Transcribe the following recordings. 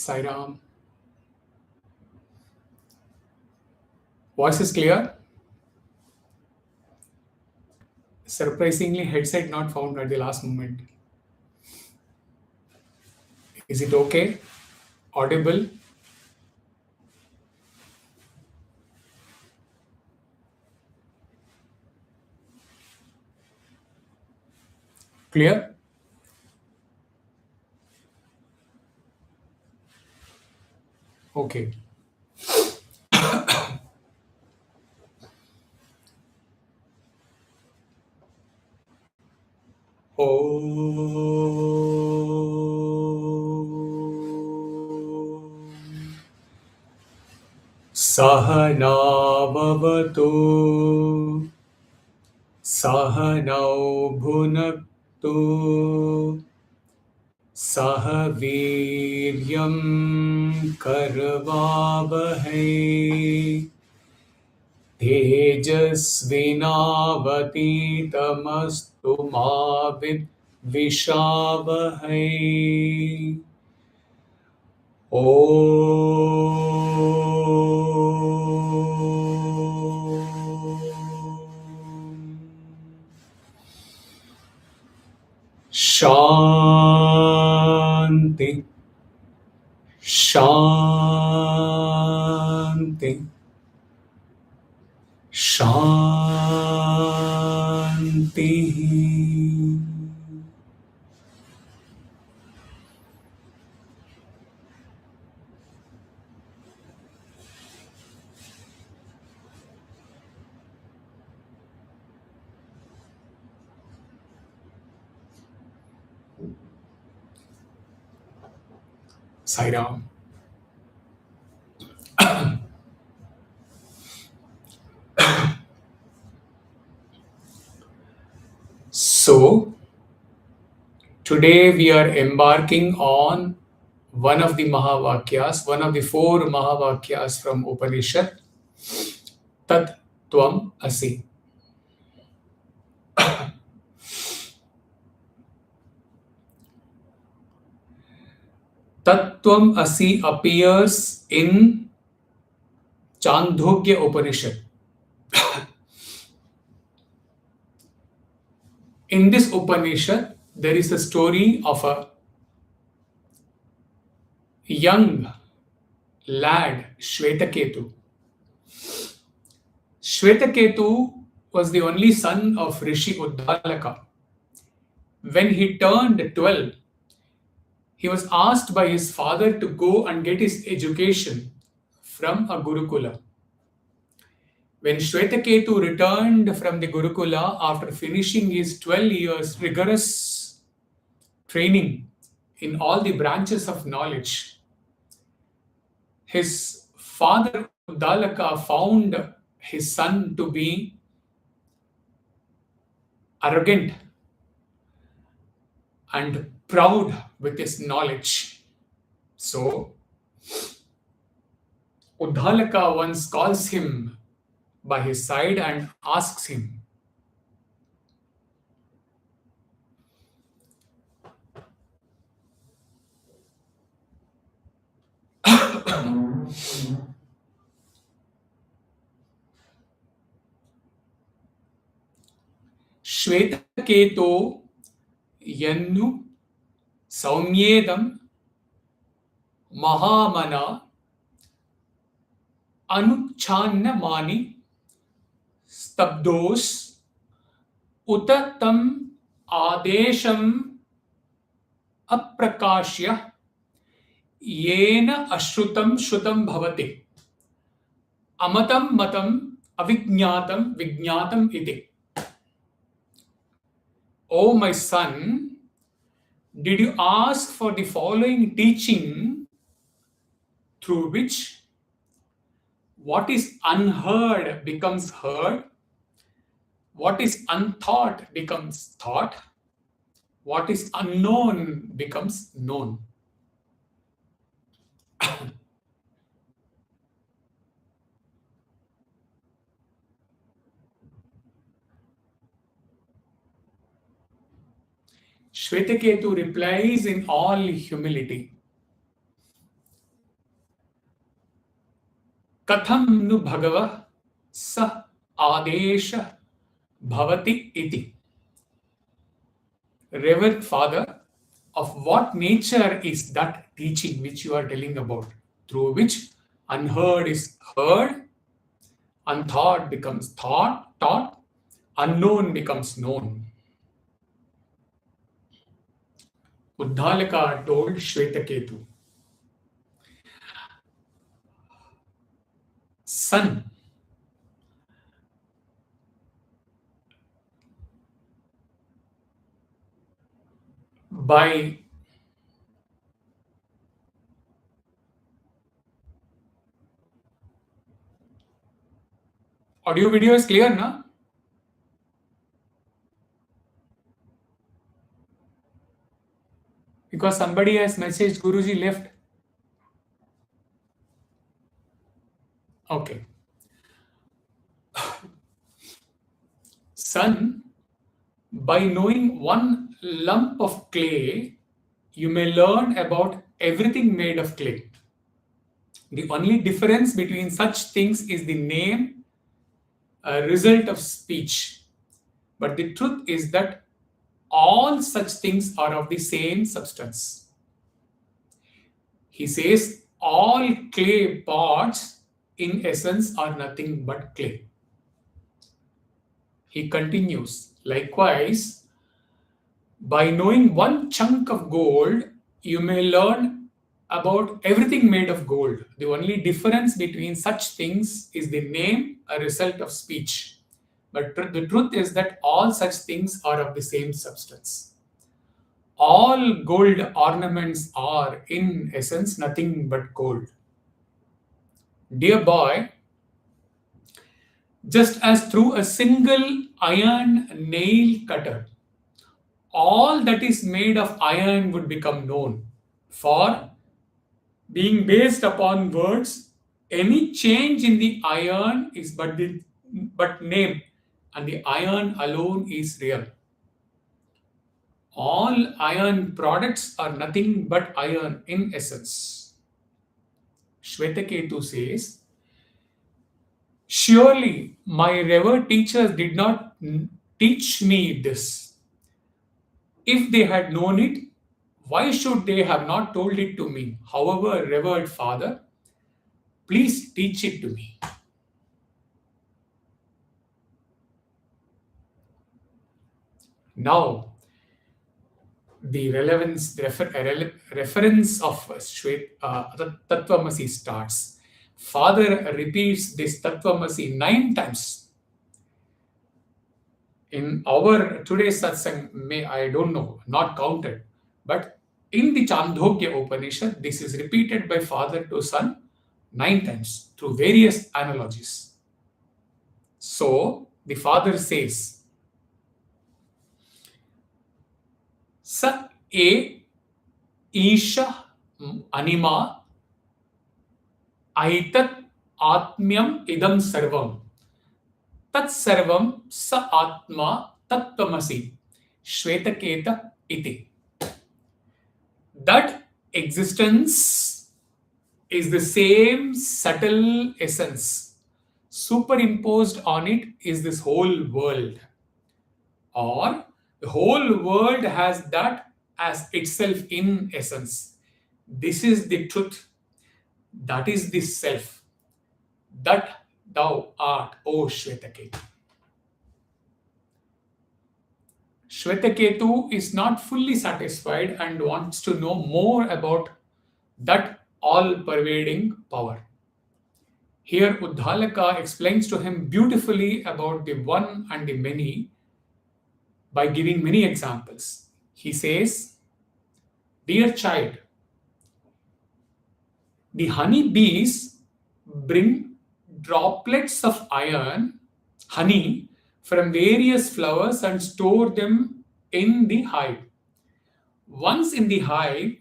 Sai Ram. Voice is clear? Surprisingly, headset not found at the last moment. Is it okay? Audible? Clear? Okay. Sahanavavatu Sahanau Bhunaktu Sahaviryam Karvavahai Tejasvinavaditamastu ma vidvishavahai. Shanti, Shanti, Shanti. Sai Ram. So, today we are embarking on one of the Mahavakyas, one of the 4 Mahavakyas from Upanishad, Tat Tvam Asi. Tat Tvam Asi appears in Chandogya Upanishad. In this Upanishad, there is a story of a young lad, Shvetaketu. Shvetaketu was the only son of Rishi Uddalaka. When he turned 12, he was asked by his father to go and get his education from a Gurukula. When Shvetaketu returned from the Gurukula after finishing his 12 years rigorous training in all the branches of knowledge, his father Uddalaka found his son to be arrogant and proud with his knowledge. So, Uddalaka once calls him by his side and asks him, Shvetaketo yannu saumyedam mahamana anuchannamani stabdos utatam adesham aprakashya yena ashrutam shrutam bhavati amatam matam avijñatam vijñatam iti. O my son, did you ask for the following teaching through which what is unheard becomes heard, what is unthought becomes thought, what is unknown becomes known? Shvetaketu replies in all humility, Katham nu bhagava sa adesha bhavati iti. Revered Father, of what nature is that teaching which you are telling about, through which unheard is heard, unthought becomes taught, unknown becomes known? Uddalaka told Shvetaketu, son, by audio video is clear, na? Because somebody has messaged Guruji left. Okay. Son, by knowing one lump of clay, you may learn about everything made of clay. The only difference between such things is the name, a result of speech. But the truth is that all such things are of the same substance. He says all clay pots in essence are nothing but clay. He continues, likewise, by knowing one chunk of gold, you may learn about everything made of gold. The only difference between such things is the name, a result of speech. But the truth is that all such things are of the same substance. All gold ornaments are, in essence, nothing but gold. Dear boy, just as through a single iron nail cutter, all that is made of iron would become known. For being based upon words, any change in the iron is but name, and the iron alone is real. All iron products are nothing but iron in essence. Shvetaketu says, surely my revered teachers did not teach me this. If they had known it, why should they have not told it to me? However, revered Father, please teach it to me. Now, the reference of Tattvamasi starts. Father repeats this Tattvamasi 9 times. In our today's satsang, I don't know, not counted, but in the Chandogya Upanishad, this is repeated by father to son 9 times through various analogies. So the father says, Sa e isha anima aitat atmyam idam sarvam tat sarvam sa atma tattvamasi shvetaketa iti. That existence is the same subtle essence. Superimposed on it is this whole world. Or the whole world has that as itself in essence. This is the truth. That is the self. That thou art, O Shvetaketu. Shvetaketu is not fully satisfied and wants to know more about that all-pervading power. Here Uddalaka explains to him beautifully about the one and the many by giving many examples. He says, dear child, the honey bees bring droplets of iron, honey, from various flowers and store them in the hive. Once in the hive,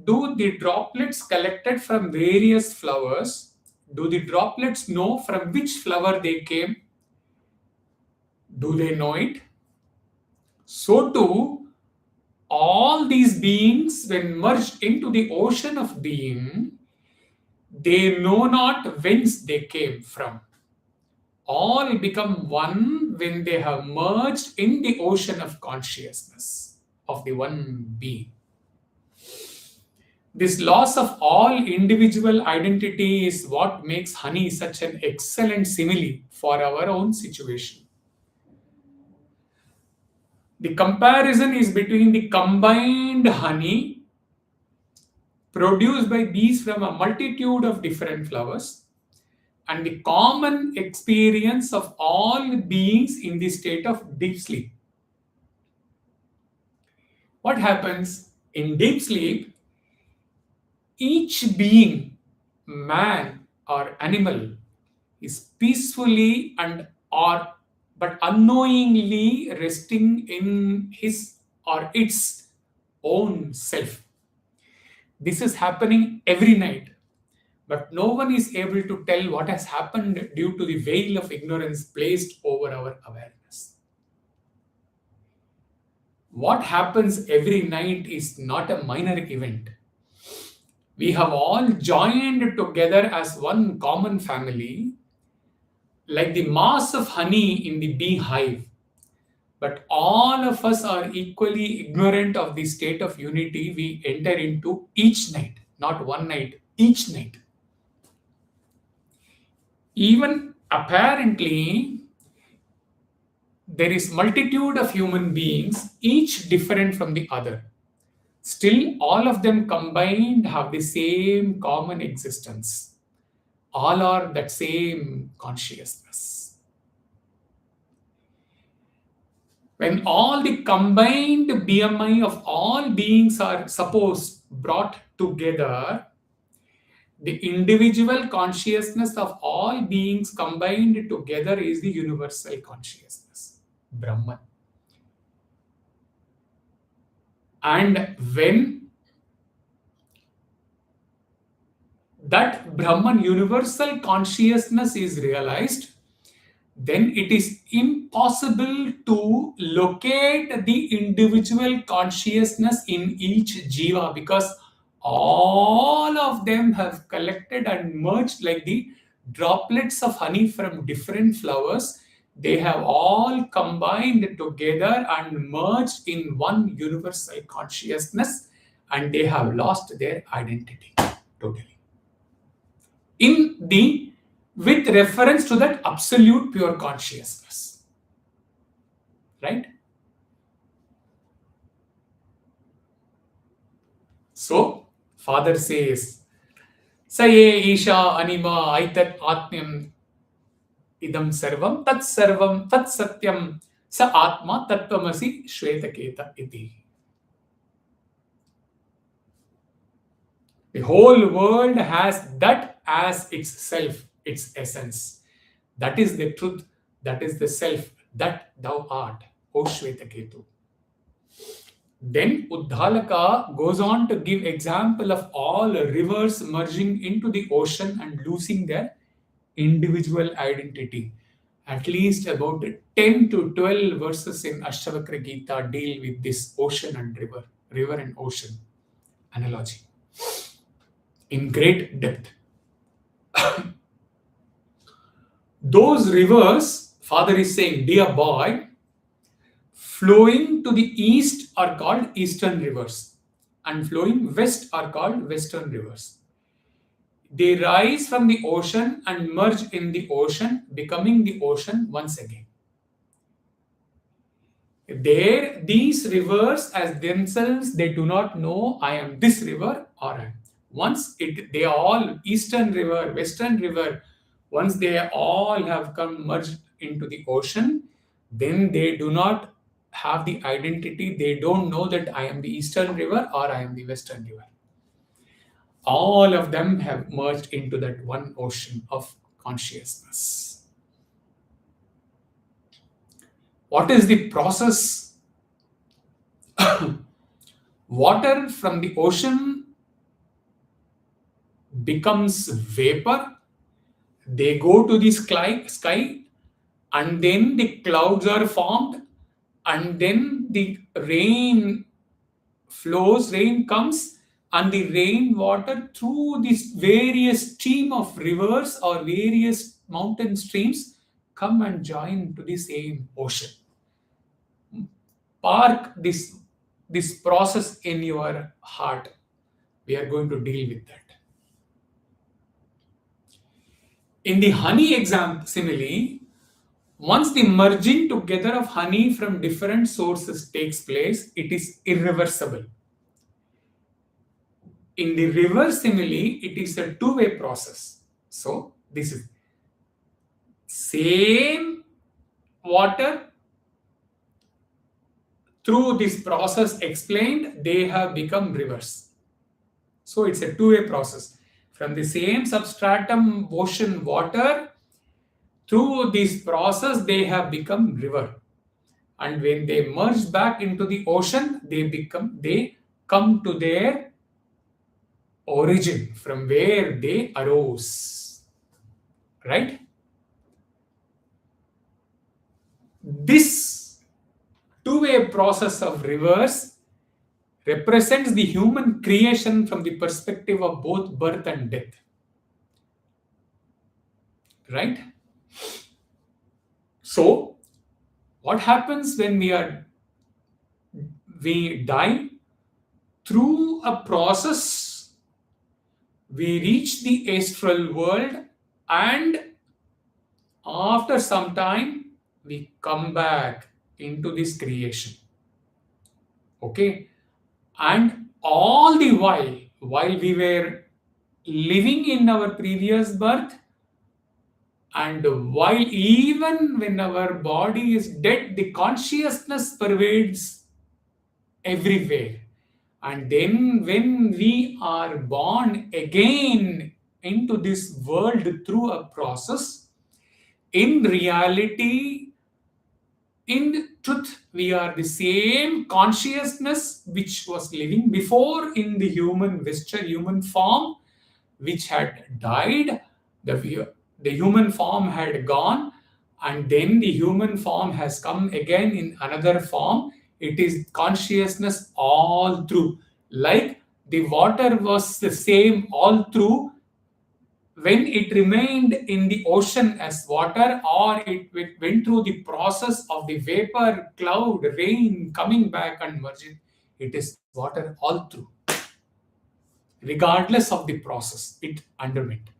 do the droplets collected from various flowers, do the droplets know from which flower they came? Do they know it? So too, all these beings, when merged into the ocean of being, They know not whence they came from. All become one when they have merged in the ocean of consciousness of the one being. This loss of all individual identity is what makes honey such an excellent simile for our own situation. The comparison is between the combined honey produced by bees from a multitude of different flowers and the common experience of all beings in the state of deep sleep. What happens in deep sleep? Each being, man or animal, is peacefully and or but unknowingly resting in his or its own self. This is happening every night, but no one is able to tell what has happened due to the veil of ignorance placed over our awareness. What happens every night is not a minor event. We have all joined together as one common family, like the mass of honey in the beehive. But all of us are equally ignorant of the state of unity we enter into each night, not one night, each night. Even apparently, there is multitude of human beings, each different from the other. Still, all of them combined have the same common existence. All are that same consciousness. When all the combined BMI of all beings are supposed brought together, the individual consciousness of all beings combined together is the universal consciousness, Brahman. And when that Brahman universal consciousness is realized, then it is impossible to locate the individual consciousness in each jiva, because all of them have collected and merged like the droplets of honey from different flowers. They have all combined together and merged in one universal consciousness, and they have lost their identity totally. In the with reference to that absolute pure consciousness. Right? So, Father says, Saye Isha Anima Aitat Atmyam Idam Sarvam Tat Sarvam Tat Satyam Sa Atma Tattvamasi Shvetaketa Iti. The whole world has that as its self, its essence. That is the truth, that is the self, that thou art, O Shvetaketu. Then Uddalaka goes on to give example of all rivers merging into the ocean and losing their individual identity. At least about 10 to 12 verses in Ashtavakra Gita deal with this ocean and river and ocean analogy in great depth. Those rivers, Father is saying, dear boy, flowing to the east are called eastern rivers, and flowing west are called western rivers. They rise from the ocean and merge in the ocean, becoming the ocean once again. There, these rivers as themselves, they do not know I am this river or I am. Once they all, eastern river, western river, once they all have come merged into the ocean, then they do not have the identity. They don't know that I am the eastern river or I am the western river. All of them have merged into that one ocean of consciousness. What is the process? Water from the ocean becomes vapor. They go to the sky, and then the clouds are formed, and then the rain flows, rain comes, and the rainwater through this various stream of rivers or various mountain streams come and join to the same ocean. Park this process in your heart. We are going to deal with that. In the honey example, simile, once the merging together of honey from different sources takes place, it is irreversible. In the reverse simile, it is a two-way process. So, this is same water. Through this process explained, they have become rivers. So, it's a two-way process. From the same substratum ocean water, through this process, they have become river. And when they merge back into the ocean, they come to their origin from where they arose. Right? This two-way process of rivers represents the human creation from the perspective of both birth and death. Right? So, what happens when we die? Through a process, we reach the astral world, and after some time, we come back into this creation. Okay? And all the while we were living in our previous birth, and while even when our body is dead, the consciousness pervades everywhere. And then when we are born again into this world through a process, in reality, in truth, we are the same consciousness which was living before in the human vesture, human form, which had died. The human form had gone, and then the human form has come again in another form. It is consciousness all through. Like the water was the same all through when it remained in the ocean as water, or it went through the process of the vapor, cloud, rain coming back and merging. It is water all through, regardless of the process it underwent.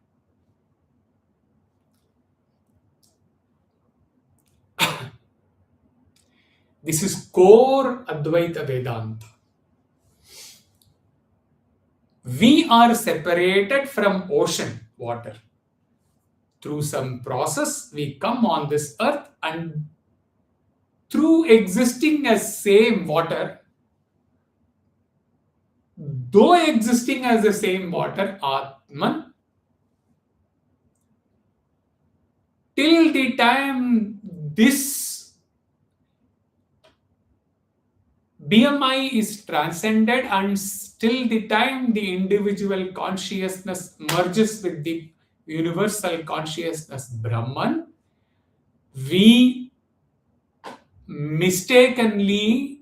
This is core Advaita Vedanta. We are separated from ocean water. Through some process, we come on this earth, and through existing as same water, though existing as the same water, Atman, till the time this BMI is transcended, and till the time the individual consciousness merges with the universal consciousness Brahman, we mistakenly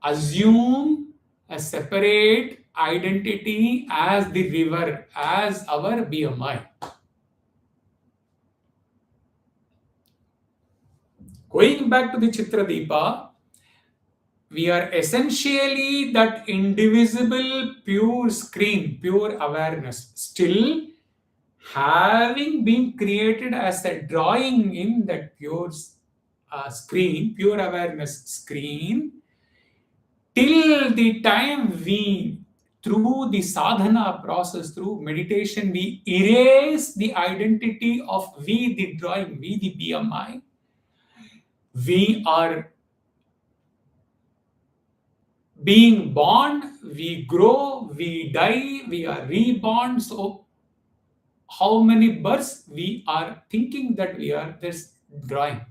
assume a separate identity as the river, as our BMI. Going back to the Chitradeepa, we are essentially that indivisible pure screen, pure awareness, still having been created as a drawing in that pure screen, pure awareness screen, till the time we, through the sadhana process, through meditation, we erase the identity of we, the drawing, we, the BMI. We are being born, we grow, we die, we are reborn. So, how many births we are thinking that we are this drawing?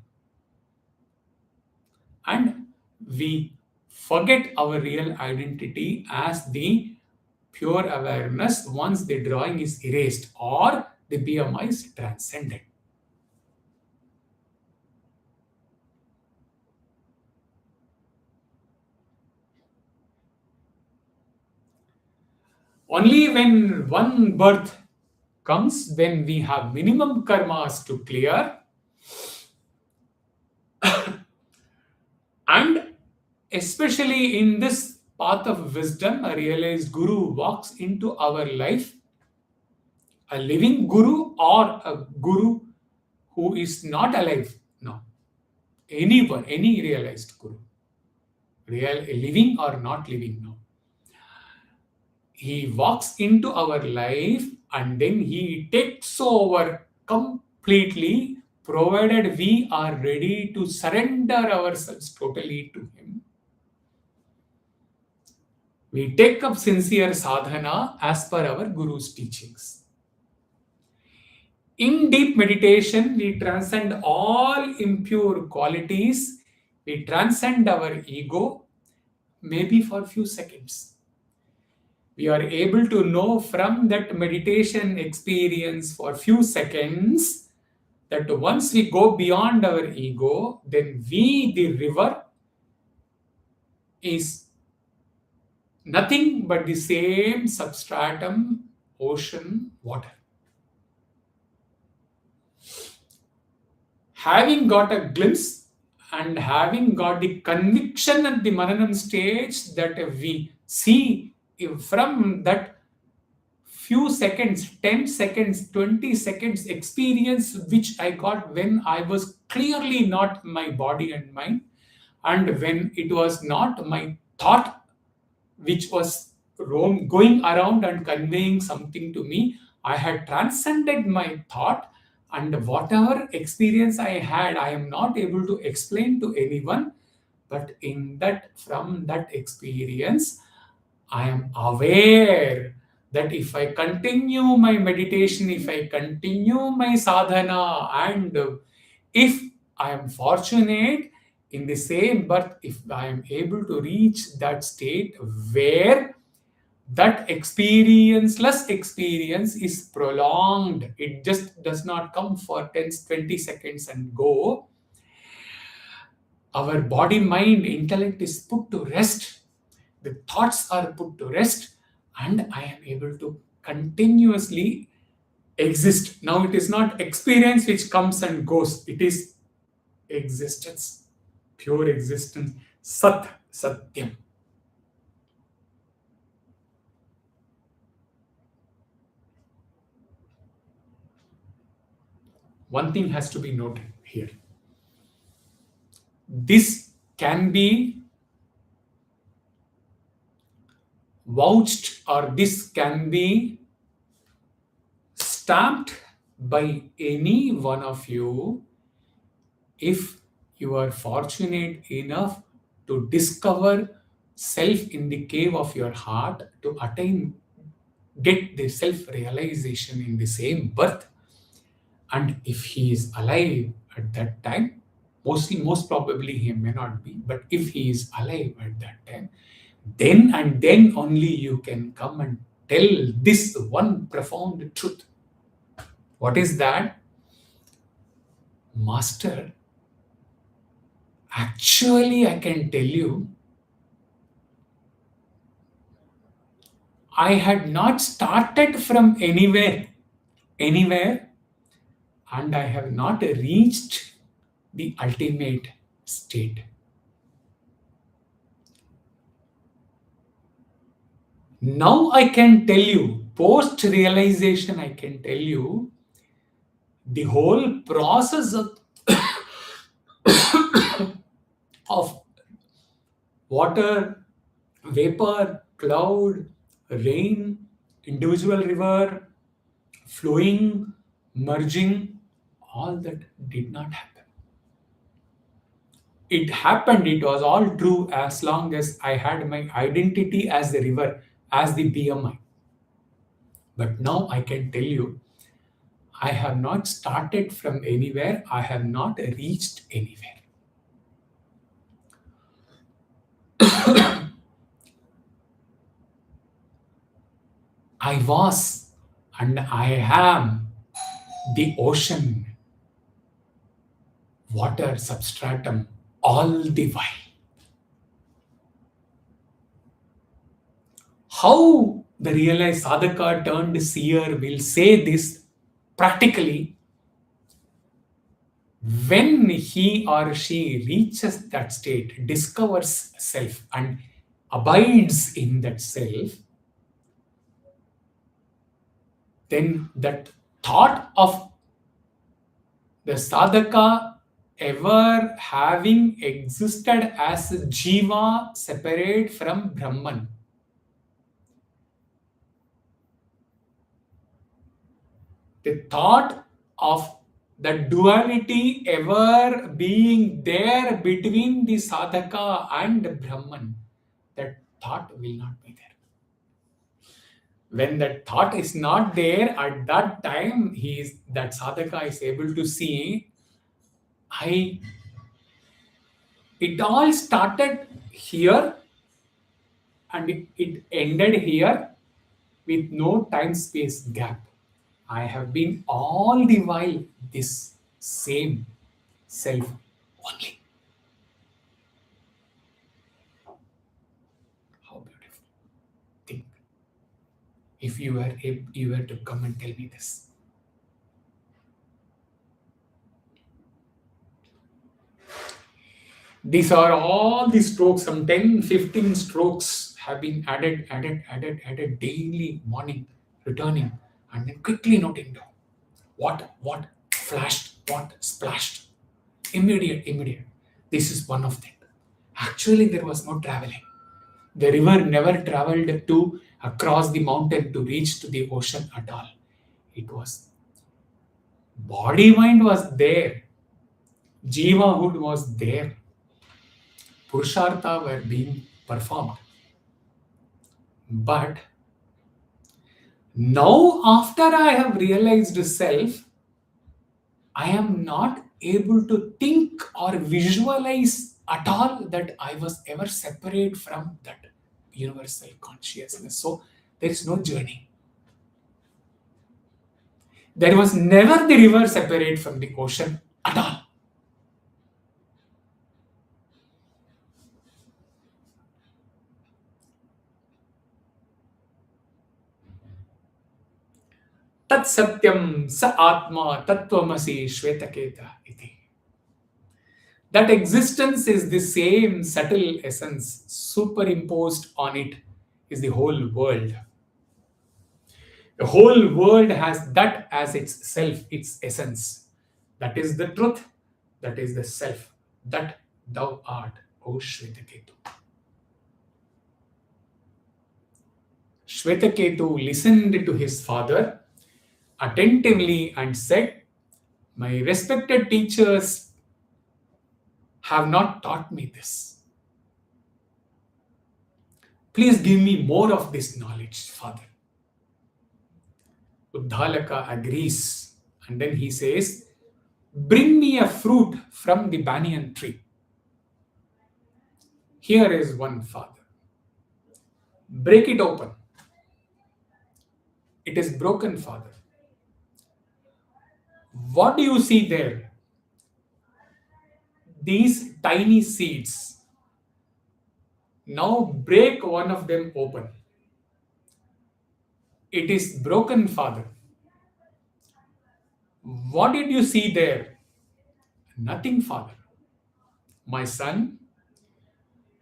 And we forget our real identity as the pure awareness once the drawing is erased or the BMI is transcended. Only when one birth comes, when we have minimum karmas to clear, and especially in this path of wisdom, a realized guru walks into our life, a living guru or a guru who is not alive. No, anyone, any realized guru, real living or not living. No, he walks into our life and then he takes over completely, provided we are ready to surrender ourselves totally to him. We take up sincere sadhana as per our guru's teachings. In deep meditation, we transcend all impure qualities. We transcend our ego, maybe for a few seconds. We are able to know from that meditation experience for a few seconds that once we go beyond our ego, then we, the river, is nothing but the same substratum, ocean, water. Having got a glimpse and having got the conviction at the Mananam stage that we see from that few seconds, 10 seconds, 20 seconds experience which I got when I was clearly not my body and mind, and when it was not my thought which was going around and conveying something to me. I had transcended my thought, and whatever experience I had, I am not able to explain to anyone. But in that, from that experience, I am aware that if I continue my meditation, if I continue my sadhana, and if I am fortunate in the same birth, if I am able to reach that state where that experienceless experience is prolonged, it just does not come for 10, 20 seconds and go. Our body, mind, intellect is put to rest. The thoughts are put to rest, and I am able to continuously exist. Now, it is not experience which comes and goes, it is existence, pure existence, Sat, Satyam. One thing has to be noted here. This can be vouched, or this can be stamped by any one of you if you are fortunate enough to discover self in the cave of your heart, to get the self realization in the same birth. And if he is alive at that time, most probably he may not be, but if he is alive at that time, then and then only you can come and tell this one profound truth. What is that? Master, actually, I can tell you, I had not started from anywhere, and I have not reached the ultimate state. Now I can tell you, post realization, I can tell you the whole process of water, vapor, cloud, rain, individual river, flowing, merging, all that did not happen. It happened, it was all true as long as I had my identity as the river, as the BMI. But now I can tell you, I have not started from anywhere, I have not reached anywhere. I was and I am the ocean, water substratum, all the while. How the realized sadhaka turned seer will say this practically. When he or she reaches that state, discovers self, and abides in that self, then that thought of the sadhaka ever having existed as jiva separate from Brahman, the thought of the duality ever being there between the sadhaka and Brahman, that thought will not be there. When that thought is not there, at that time that sadhaka is able to see, I it all started here and it ended here with no time space gap. I have been all the while this same self only. How beautiful. Think if you were to come and tell me this. These are all the strokes, some 10, 15 strokes have been added daily, morning, returning, and then quickly noting down what flashed, what splashed. Immediate. This is one of them. Actually, there was no traveling. The river never traveled to across the mountain to reach to the ocean at all. It was body mind was there, jivahood was there, purushartha were being performed. But now, after I have realized self, I am not able to think or visualize at all that I was ever separate from that universal consciousness. So there is no journey. There was never the river separate from the ocean at all. Tat satyam sa atma tattvamasi shvetaketa iti. That existence is the same subtle essence. Superimposed on it is the whole world. The whole world has that as its self, its essence. That is the truth. That is the self. That thou art, O Shvetaketu. Shvetaketu listened to his father attentively and said, my respected teachers have not taught me this. Please give me more of this knowledge, father. Uddalaka agrees, and then he says, bring me a fruit from the banyan tree. Here is one, father. Break it open. It is broken, father. What do you see there? These tiny seeds. Now break one of them open. It is broken, father. What did you see there? Nothing, father. My son,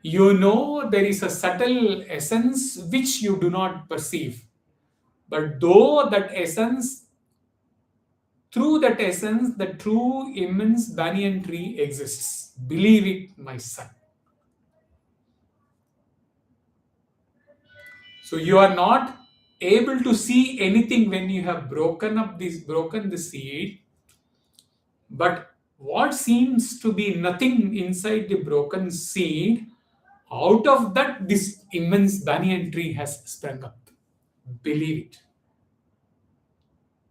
you know there is a subtle essence which you do not perceive. But though that essence, through that essence, the true immense banyan tree exists. Believe it, my son. So you are not able to see anything when you have broken the seed, but what seems to be nothing inside the broken seed, out of that this immense banyan tree has sprung up. Believe it.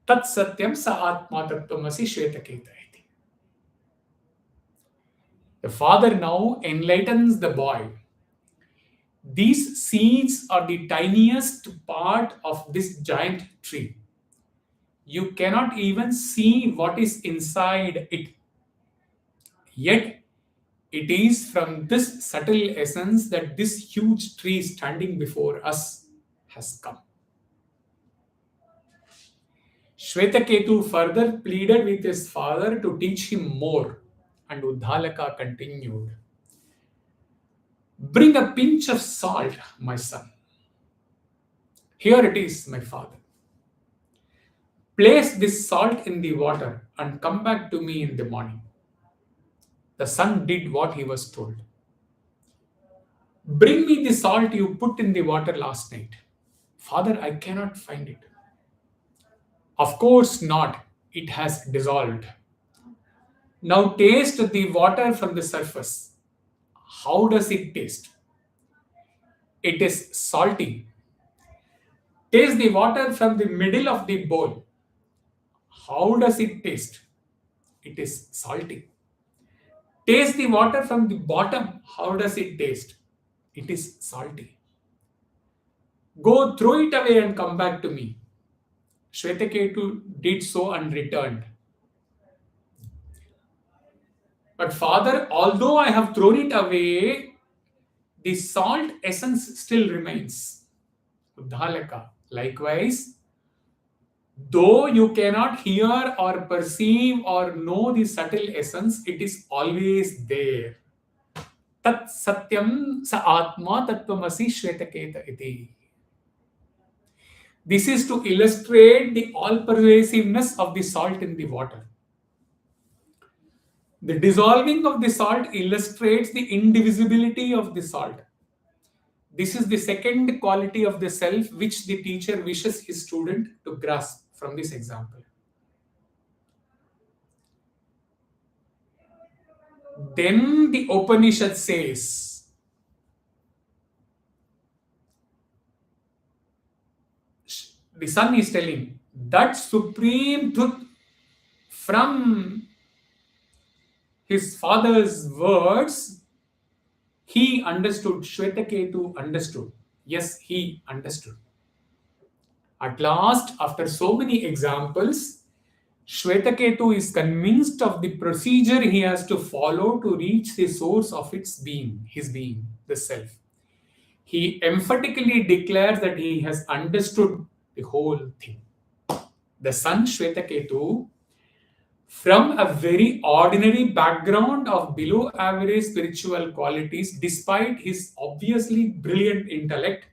Tat satyam sa atma tattvamasi shvetaketa iti. The father now enlightens the boy. These seeds are the tiniest part of this giant tree. You cannot even see what is inside it. Yet, it is from this subtle essence that this huge tree standing before us has come. Shvetaketu further pleaded with his father to teach him more, and Uddalaka continued, "Bring a pinch of salt, my son. Here it is, my father. Place this salt in the water and come back to me in the morning." The son did what he was told. "Bring me the salt you put in the water last night." "Father, I cannot find it." "Of course not. It has dissolved. Now taste the water from the surface. How does it taste?" "It is salty." "Taste the water from the middle of the bowl. How does it taste?" "It is salty." "Taste the water from the bottom. How does it taste?" "It is salty." "Go throw it away and come back to me." Shvetaketu did so and returned. "But father, although I have thrown it away, the salt essence still remains." Uddalaka, likewise, though you cannot hear or perceive or know the subtle essence, it is always there. Tat satyam sa atma tattvamasi shvetaketa iti. This is to illustrate the all-pervasiveness of the salt in the water. The dissolving of the salt illustrates the indivisibility of the salt. This is the second quality of the self which the teacher wishes his student to grasp from this example. Then the Upanishad says, the son is telling that supreme truth from his father's words, he understood. Shvetaketu understood. Yes, he understood. At last, after so many examples, Shvetaketu is convinced of the procedure he has to follow to reach the source of its being, his being, the self. He emphatically declares that he has understood the whole thing. The son Shvetaketu, from a very ordinary background of below average spiritual qualities, despite his obviously brilliant intellect,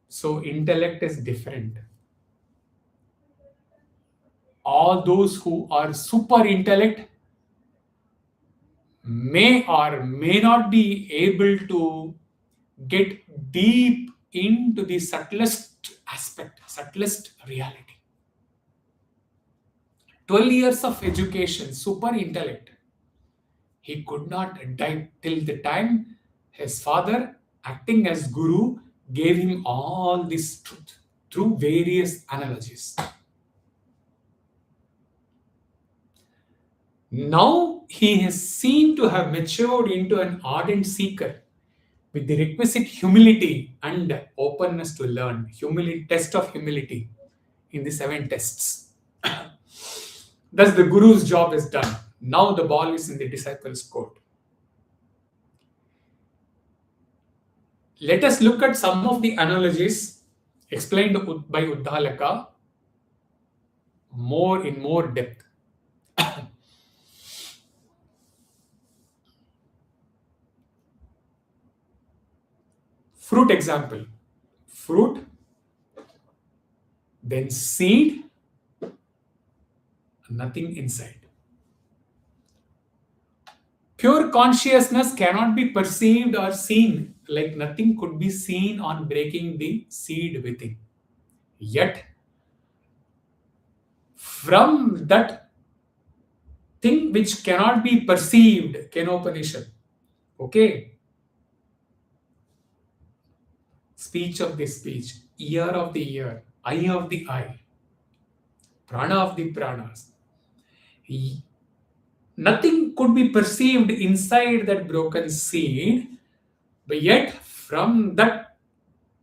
so intellect is different. All those who are super intellect may or may not be able to get deep into the subtlest aspect, subtlest reality. 12 years of education, super intellect. He could not dive till the time his father, acting as guru, gave him all this truth through various analogies. Now he has seen to have matured into an ardent seeker with the requisite humility and openness to learn. Humility, test of humility in the 7 tests. Thus, the guru's job is done. Now the ball is in the disciple's court. Let us look at some of the analogies explained by Uddalaka in more depth. Fruit example. Fruit, then seed, nothing inside. Pure consciousness cannot be perceived or seen, like nothing could be seen on breaking the seed within. Yet, from that thing which cannot be perceived, Kenopanishad, okay, speech of the speech, ear of the ear, eye of the eye, prana of the pranas. Nothing could be perceived inside that broken seed, but yet from that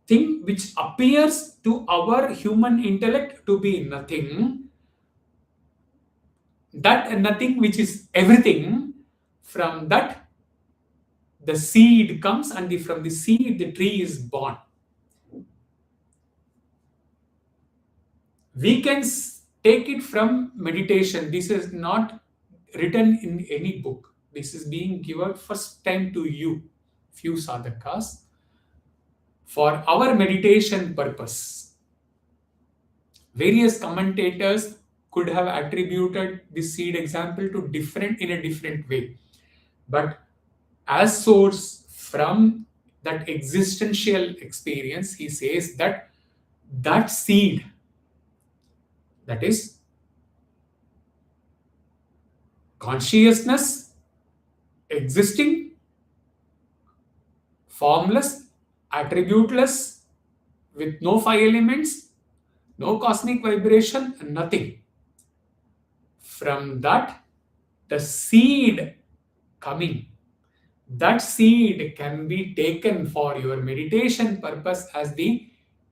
thing which appears to our human intellect to be nothing, that nothing which is everything, from that the seed comes, and from the seed the tree is born. We can take it from meditation. This is not written in any book. This is being given first time to you, few sadhakas, for our meditation purpose. Various commentators could have attributed this seed example to different in a different way. But as source from that existential experience, he says that that seed, that is consciousness existing, formless, attributeless, with no five elements, no cosmic vibration, nothing. From that, the seed coming, that seed can be taken for your meditation purpose as the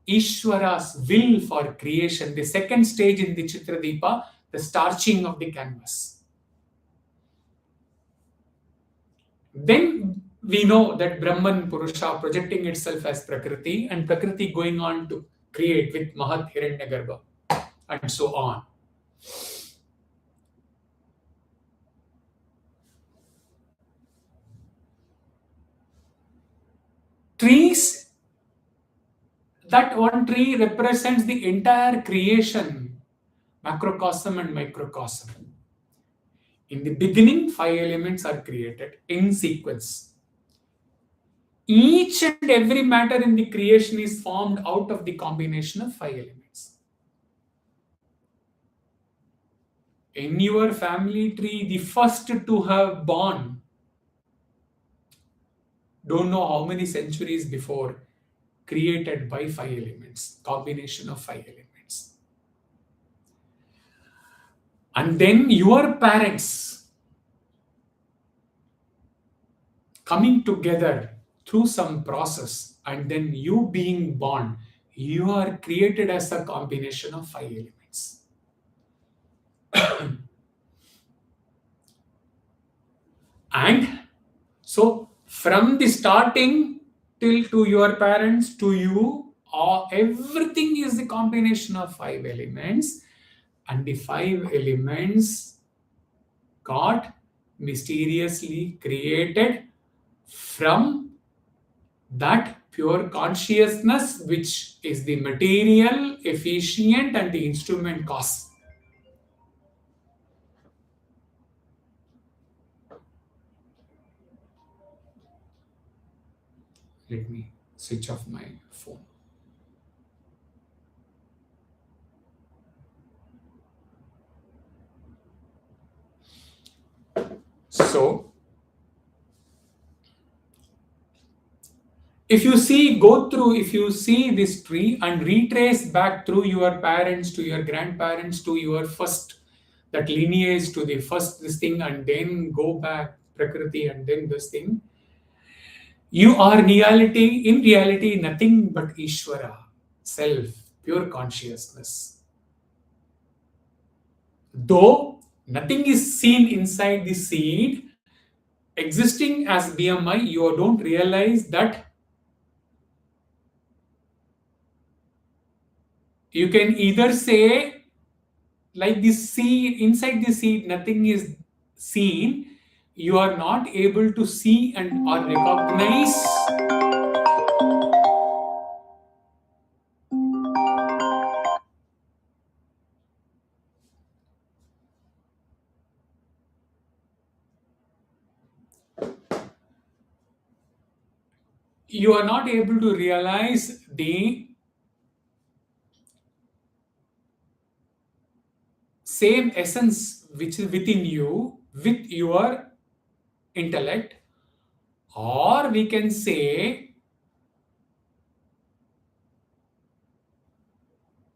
Ishvara's will for creation. The second stage in the Chitradeepa, the starching of the canvas. Then we know that Brahman Purusha projecting itself as Prakriti and Prakriti going on to create with Mahat Hiranyagarbha and so on. Trees, that one tree represents the entire creation, macrocosm and microcosm. In the beginning, five elements are created in sequence. Each and every matter in the creation is formed out of the combination of five elements. In your family tree, the first to have born, don't know how many centuries before, created by five elements, combination of five elements. And then your parents coming together through some process, and then you being born, you are created as a combination of five elements. And so from the starting till to your parents to you, everything is the combination of five elements, and the five elements got mysteriously created from that pure consciousness, which is the material, efficient, and the instrument cause. Let me switch off my phone. So, if you see this tree and retrace back through your parents to your grandparents to your first, that lineage to the first this thing, and then go back Prakriti and then this thing, you are in reality nothing but Ishvara, self, pure consciousness. Though nothing is seen inside the seed, existing as BMI, you don't realize that you can either say, like this seed, inside the seed, nothing is seen. You are not able to see and or recognize. You are not able to realize the same essence which is within you with your intellect, or we can say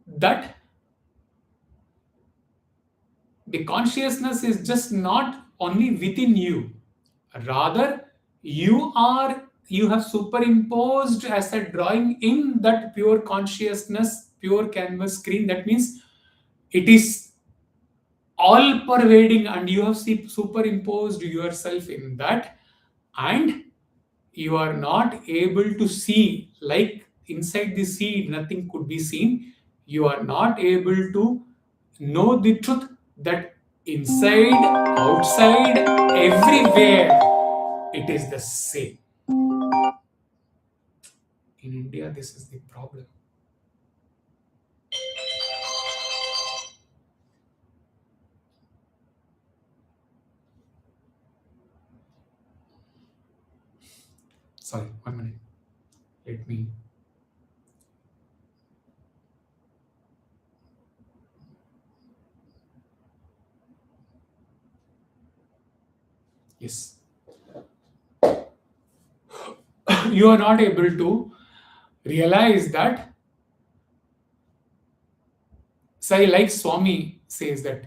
that the consciousness is just not only within you, rather you have superimposed as a drawing in that pure consciousness, pure canvas screen. That means it is all pervading, and you have superimposed yourself in that, and you are not able to see, like inside the seed nothing could be seen. you are not able to know the truth that inside, outside, everywhere, it is the same. In India, this is the problem. Sorry, 1 minute. Let me. Yes. You are not able to realize that. Say, like Swami says that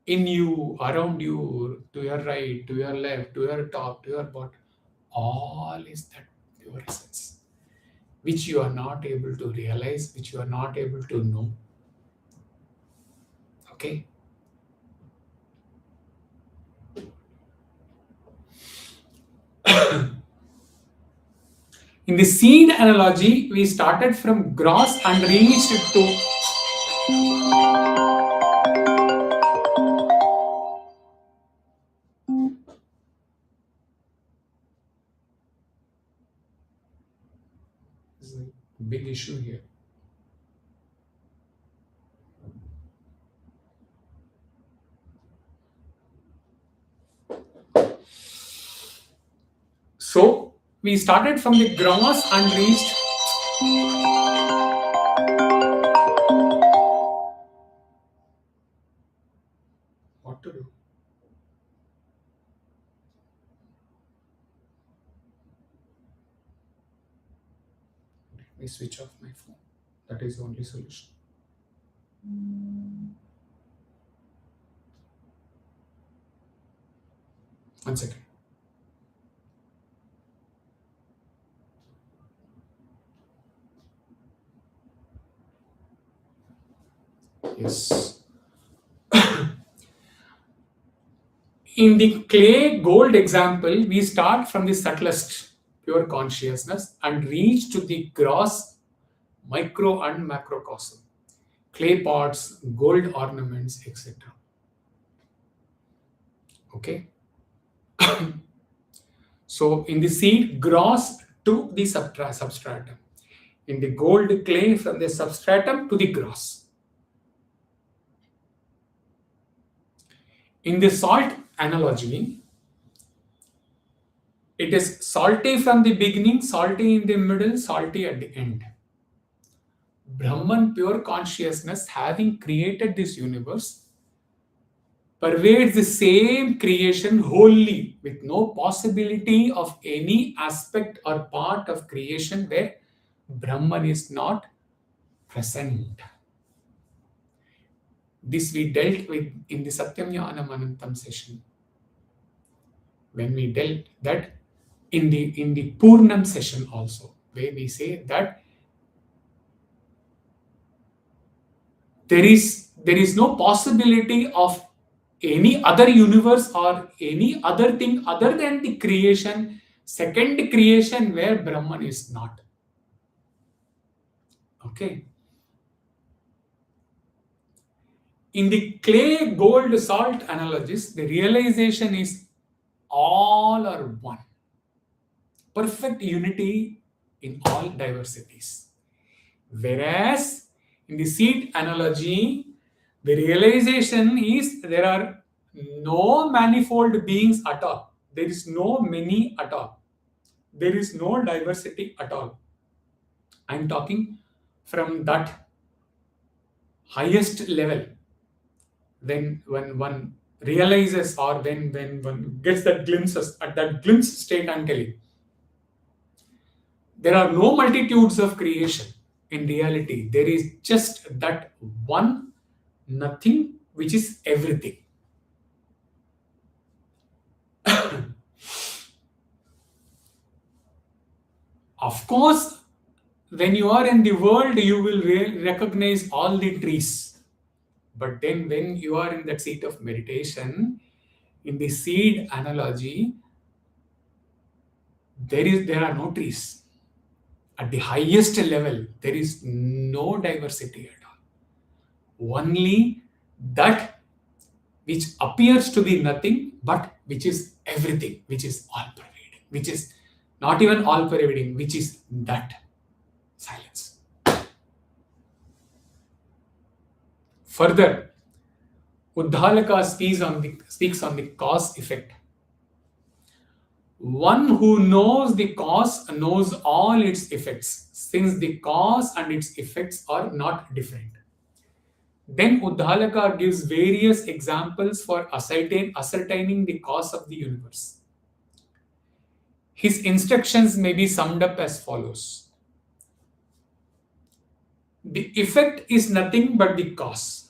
in you, around you, to your right, to your left, to your top, to your bottom, all is that pure essence, which you are not able to realize, which you are not able to know. Okay? In the seed analogy, we started from gross and reached to. This is a big issue here. So, we started from the gross and reached. What to do? Let me switch off my phone. That is the only solution. One second. Yes. In the clay gold example, we start from the subtlest pure consciousness and reach to the gross micro and macrocosm, clay pots, gold ornaments, etc. Okay. So in the seed, gross to the substratum. In the gold clay, from the substratum to the gross. In the salt analogy, it is salty from the beginning, salty in the middle, salty at the end. Brahman, pure consciousness, having created this universe, pervades the same creation wholly, with no possibility of any aspect or part of creation where Brahman is not present. This we dealt with in the Satyam Jnanam Anantam session. When we dealt that in the Purnam session also, where we say that there is no possibility of any other universe or any other thing other than the creation, second creation where Brahman is not. Okay. In the clay, gold, salt analogies, the realization is all are one. Perfect unity in all diversities. Whereas in the seed analogy, the realization is there are no manifold beings at all. There is no many at all. There is no diversity at all. I'm talking from that highest level. When one realizes or when one gets that glimpses, at that glimpse state, I'm telling, there are no multitudes of creation. In reality, there is just that one nothing which is everything. Of course, when you are in the world, you will recognize all the trees. But then, when you are in that seat of meditation, in the seed analogy, there are no trees. At the highest level, there is no diversity at all. Only that which appears to be nothing, but which is everything, which is all pervading, which is not even all pervading, which is that silence. Further, Uddalaka speaks on the cause effect. One who knows the cause knows all its effects, since the cause and its effects are not different. Then Uddalaka gives various examples for ascertaining the cause of the universe. His instructions may be summed up as follows. The effect is nothing but the cause.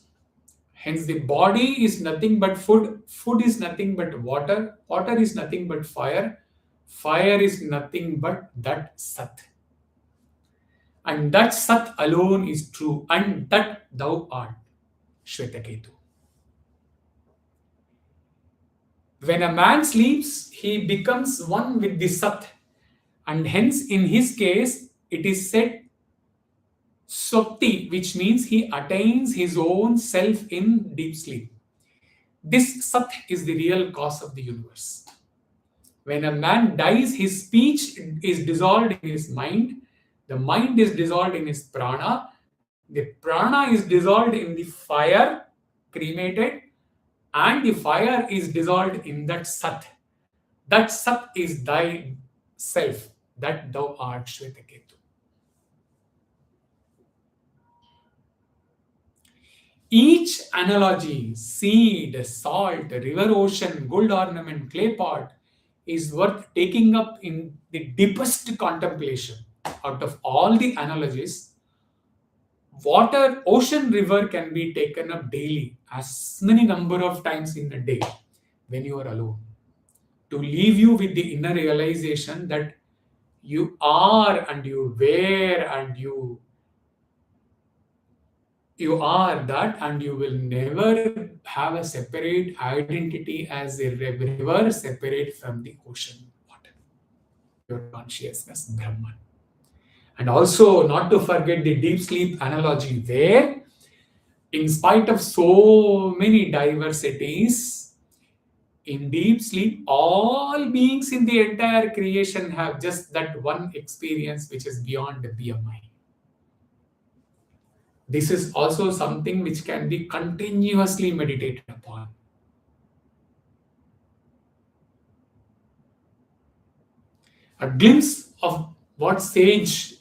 Hence, the body is nothing but food, food is nothing but water, water is nothing but fire, fire is nothing but that Sat. And that Sat alone is true, and that thou art, Shvetaketu. When a man sleeps, he becomes one with the Sat, and hence, in his case, it is said Swapti, which means he attains his own self in deep sleep. This Sat is the real cause of the universe. When a man dies, his speech is dissolved in his mind, the mind is dissolved in his prana, the prana is dissolved in the fire, cremated, and the fire is dissolved in that Sat. That Sat is thy self, that thou art, Shvetaketu. Each analogy, seed, salt, river, ocean, gold ornament, clay pot, is worth taking up in the deepest contemplation. Out of all the analogies, water, ocean, river can be taken up daily, as many number of times in a day when you are alone, to leave you with the inner realization that you are and you were and you are that, and you will never have a separate identity as a river separate from the ocean water. Your consciousness, Brahman. And also, not to forget the deep sleep analogy, where, in spite of so many diversities, in deep sleep, all beings in the entire creation have just that one experience which is beyond the BMI. This is also something which can be continuously meditated upon. A glimpse of what sage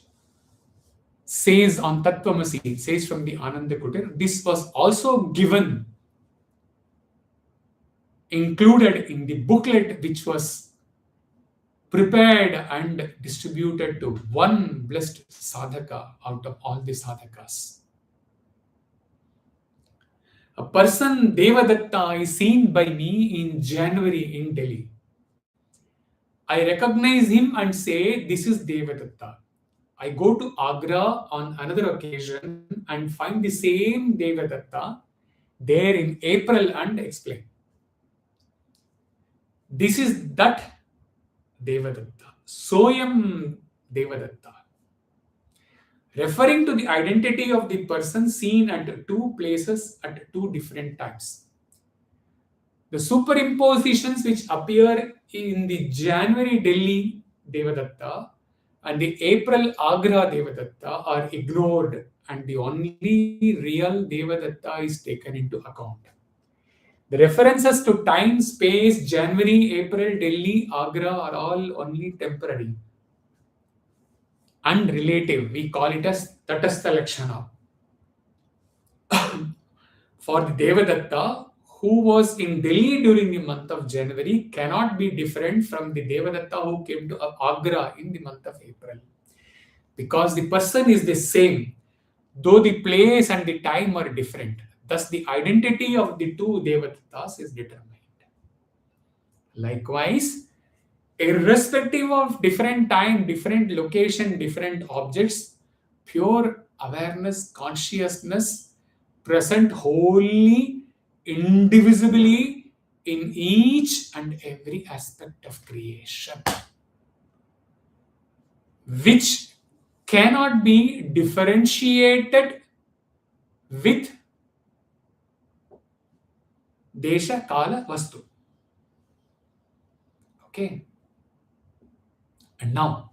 says on Tattvamasi, says from the Ananda Kutir. This was also given, included in the booklet which was prepared and distributed to one blessed sadhaka out of all the sadhakas. A person, Devadatta, is seen by me in January in Delhi. I recognize him and say, this is Devadatta. I go to Agra on another occasion and find the same Devadatta there in April and explain. This is that Devadatta. Soyam Devadatta. Referring to the identity of the person seen at two places at two different times. The superimpositions which appear in the January Delhi Devadatta and the April Agra Devadatta are ignored, and the only real Devadatta is taken into account. The references to time, space, January, April, Delhi, Agra are all only temporary and relative. We call it as Tatastha Lakshana. For the Devadatta, who was in Delhi during the month of January, cannot be different from the Devadatta who came to Agra in the month of April. Because the person is the same, though the place and the time are different. Thus, the identity of the two Devadattas is determined. Likewise, irrespective of different time, different location, different objects, pure awareness, consciousness, present wholly, indivisibly in each and every aspect of creation, which cannot be differentiated with Desha, Kala, Vastu. Okay. And now,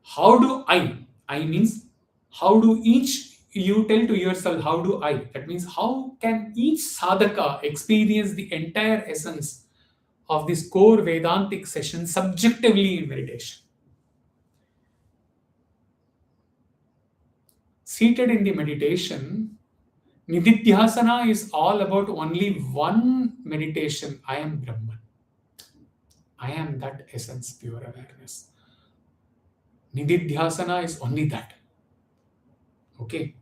how do I means, how do each, you tell to yourself, how do I? That means, how can each sadhaka experience the entire essence of this core Vedantic session subjectively in meditation? Seated in the meditation, Nididhyasana is all about only one meditation. I am Brahman. I am that essence, pure awareness. Nididhyasana is only that. Okay.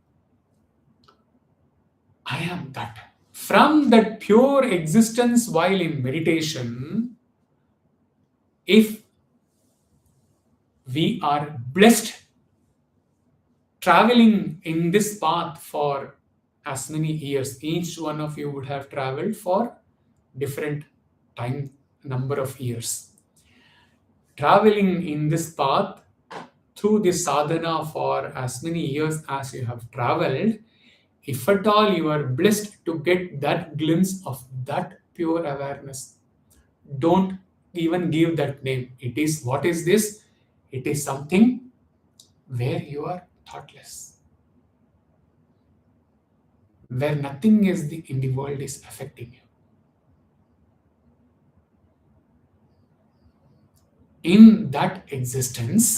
I am that. From that pure existence while in meditation, if we are blessed traveling in this path for as many years, each one of you would have traveled for different time number of years. Traveling in this path through this sadhana for as many years as you have traveled, if at all you are blessed to get that glimpse of that pure awareness, don't even give that name. It is, what is this? It is something where you are thoughtless, where nothing is in the world is affecting you. In that existence,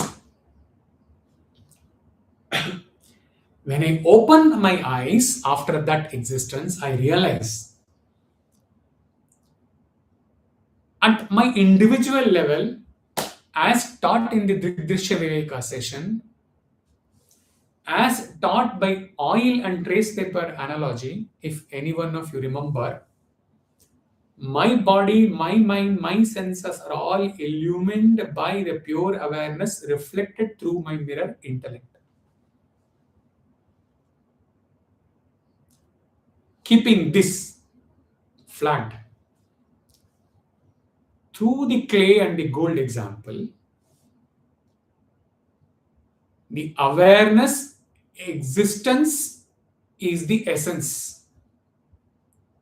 when I open my eyes after that existence, I realize at my individual level, as taught in the Drisya Viveka session, as taught by oil and trace paper analogy, if any one of you remember, my body, my mind, my senses are all illumined by the pure awareness reflected through my mirror intellect. Keeping this flagged through the clay and the gold example, the awareness existence is the essence,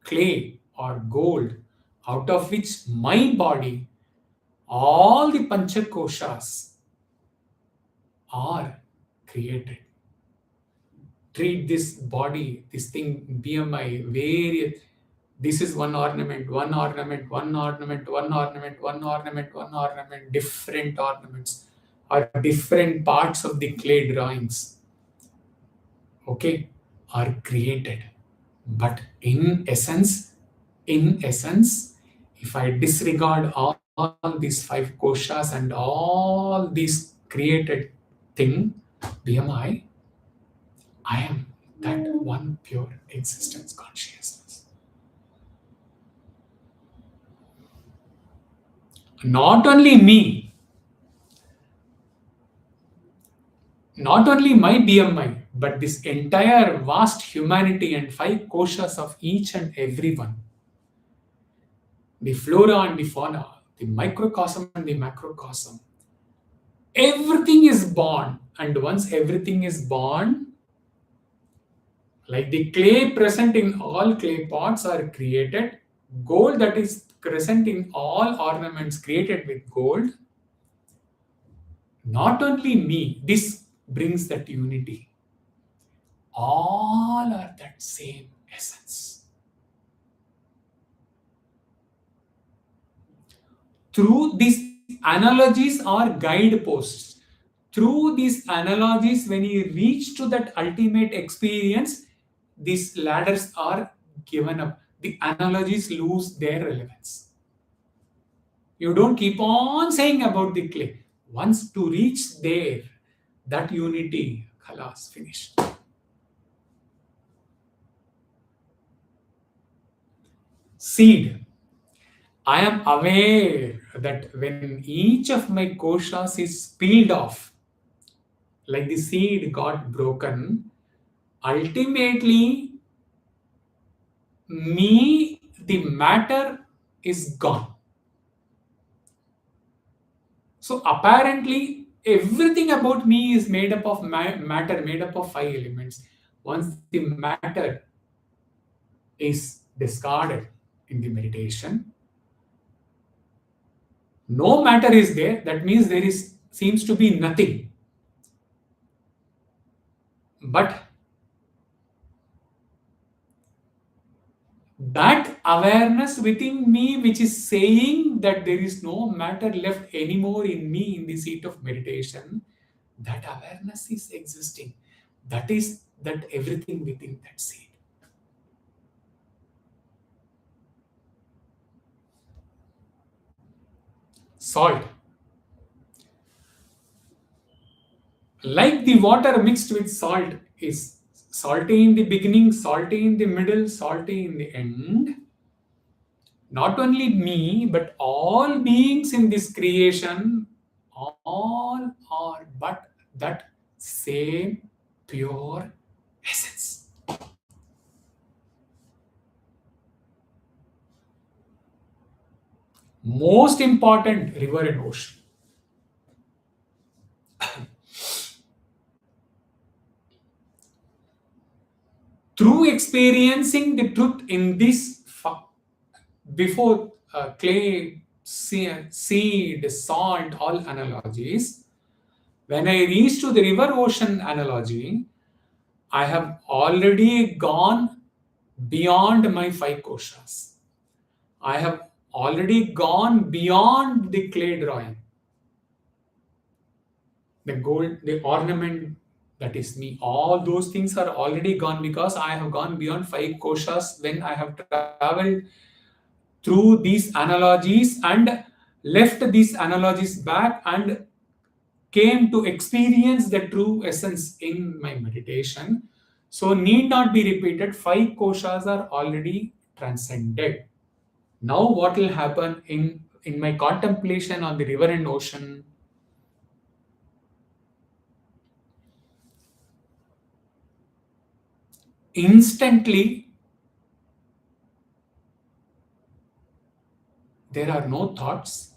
clay or gold, out of which my body, all the panchakoshas are created. Treat this body, this thing, BMI, various. This is one ornament, one ornament, one ornament, one ornament, one ornament, one ornament, different ornaments, or different parts of the clay drawings, okay, are created. But in essence, if I disregard all these five koshas and all these created thing, BMI, I am that one pure existence consciousness. Not only me, not only my BMI, but this entire vast humanity and five koshas of each and every one, the flora and the fauna, the microcosm and the macrocosm, everything is born. And once everything is born, like the clay present in all clay pots are created, gold that is present in all ornaments created with gold, not only me, this brings that unity. All are that same essence. Through these analogies or guideposts, through these analogies, when you reach to that ultimate experience, these ladders are given up. The analogies lose their relevance. You don't keep on saying about the clay. Once to reach there, that unity, khalas, finished. Seed. I am aware that when each of my koshas is peeled off, like the seed got broken, ultimately, me, the matter is gone. So apparently, everything about me is made up of matter, made up of five elements. Once the matter is discarded in the meditation, no matter is there, that means there is seems to be nothing. But that awareness within me, which is saying that there is no matter left anymore in me in the seat of meditation, that awareness is existing. That is that everything within that seat. Salt. Like the water mixed with salt is salty in the beginning, salty in the middle, salty in the end. Not only me, but all beings in this creation, all are but that same pure essence. Most important, river and ocean. Through experiencing the truth in this before clay, seed, salt, all analogies, when I reach to the river ocean analogy, I have already gone beyond my five koshas. I have already gone beyond the clay drawing, the gold, the ornament that is me. All those things are already gone because I have gone beyond five koshas when I have traveled through these analogies and left these analogies back and came to experience the true essence in my meditation. So, need not be repeated. Five koshas are already transcended. Now, what will happen in my contemplation on the river and ocean? Instantly, there are no thoughts.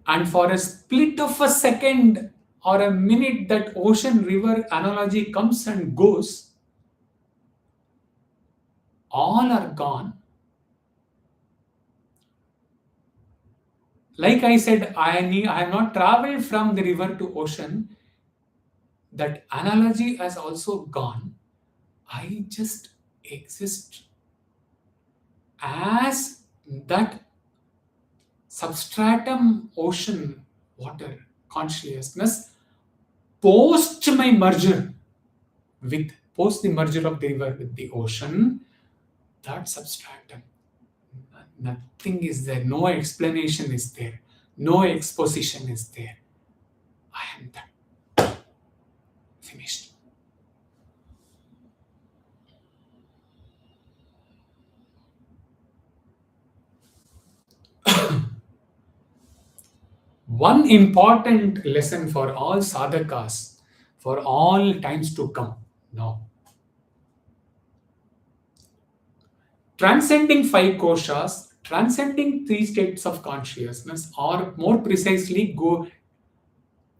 And for a split of a second or a minute, that ocean river analogy comes and goes. All are gone. Like I said, I have not traveled from the river to ocean. That analogy has also gone. I just exist as that substratum ocean water consciousness post my merger with post the merger of the river with the ocean. That substratum, nothing is there, no explanation is there, no exposition is there. I am that. Finished. One important lesson for all sadhakas, for all times to come now. Transcending five koshas, transcending three states of consciousness, or more precisely, go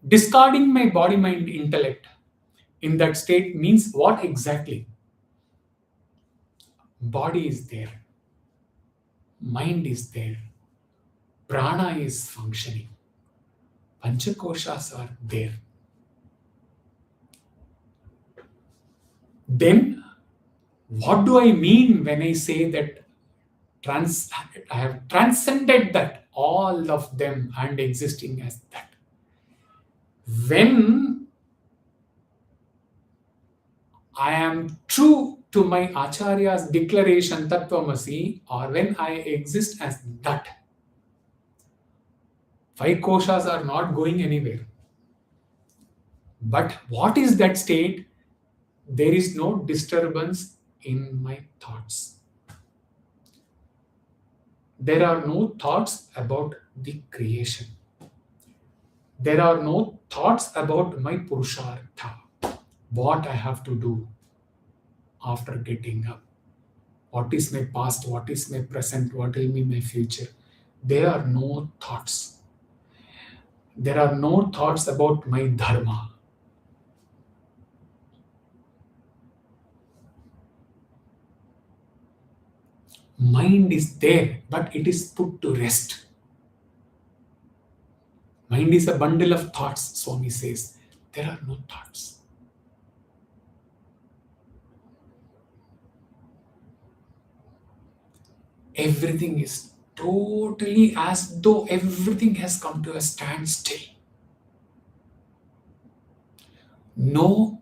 discarding my body, mind, intellect in that state means what exactly? Body is there, mind is there, prana is functioning, panchakoshas are there. Then, what do I mean when I say that I have transcended that, all of them, and existing as that? When I am true to my Acharya's declaration, Tattvamasi, or when I exist as that, five koshas are not going anywhere. But what is that state? There is no disturbance in my thoughts. There are no thoughts about the creation. There are no thoughts about my purushartha, what I have to do after getting up. What is my past? What is my present? What will be my future? There are no thoughts. There are no thoughts about my dharma. Mind is there, but it is put to rest. Mind is a bundle of thoughts, Swami says. There are no thoughts. Everything is totally as though everything has come to a standstill. No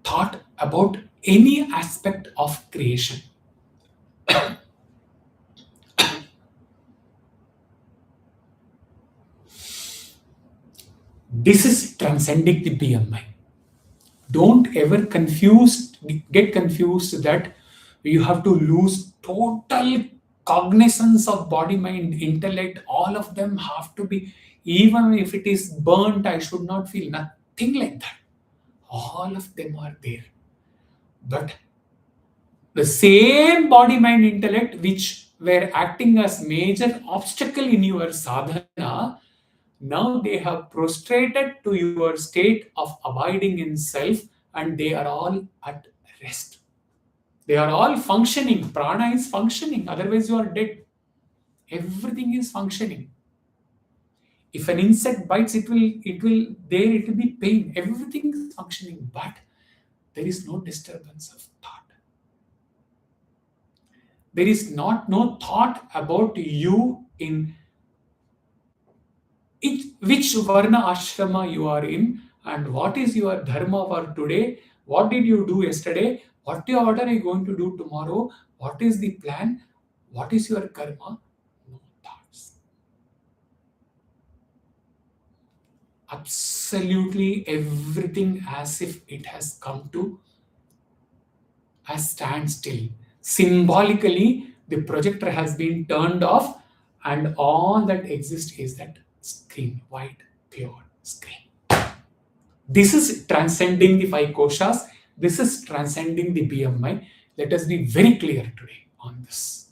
thought about any aspect of creation. This is transcending the BMI. Don't ever get confused that you have to lose total cognizance of body, mind, intellect. All of them have to be, even if it is burnt, I should not feel nothing like that. All of them are there. But the same body, mind, intellect, which were acting as major obstacle in your sadhana, now they have prostrated to your state of abiding in self, and they are all at rest. They are all functioning. Prana is functioning, otherwise, you are dead. Everything is functioning. If an insect bites, it will be pain. Everything is functioning, but there is no disturbance of thought. There is no thought about you in which varna ashrama you are in, and what is your dharma for today, what did you do yesterday, what are you going to do tomorrow, what is the plan, what is your karma. No thoughts. Absolutely everything as if it has come to a standstill. Symbolically, the projector has been turned off, and all that exists is that screen, white, pure screen. This is transcending the five koshas. This is transcending the BMI. Let us be very clear today on this.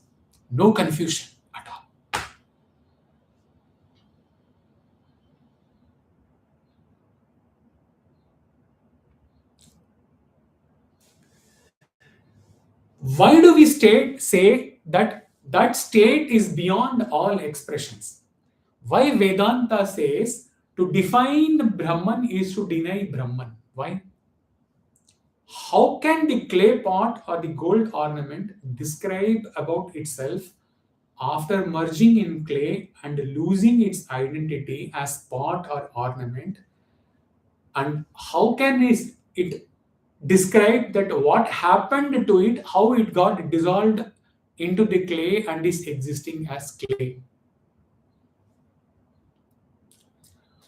No confusion at all. Why do we say that that state is beyond all expressions? Why Vedanta says to define Brahman is to deny Brahman? Why? How can the clay pot or the gold ornament describe about itself after merging in clay and losing its identity as pot or ornament? And how can it describe that what happened to it, how it got dissolved into the clay and is existing as clay?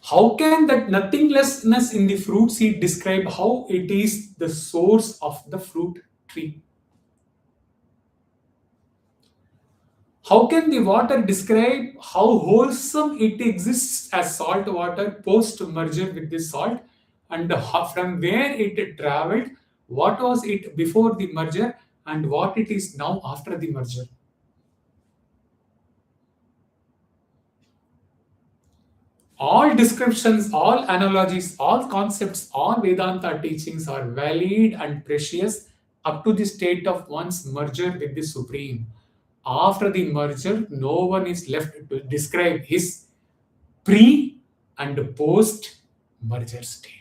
How can that nothinglessness in the fruit seed describe how it is the source of the fruit tree? How can the water describe how wholesome it exists as salt water post merger with the salt, and from where it traveled, what was it before the merger, and what it is now after the merger? All descriptions, all analogies, all concepts, all Vedanta teachings are valid and precious up to the state of one's merger with the Supreme. After the merger, no one is left to describe his pre and post merger state.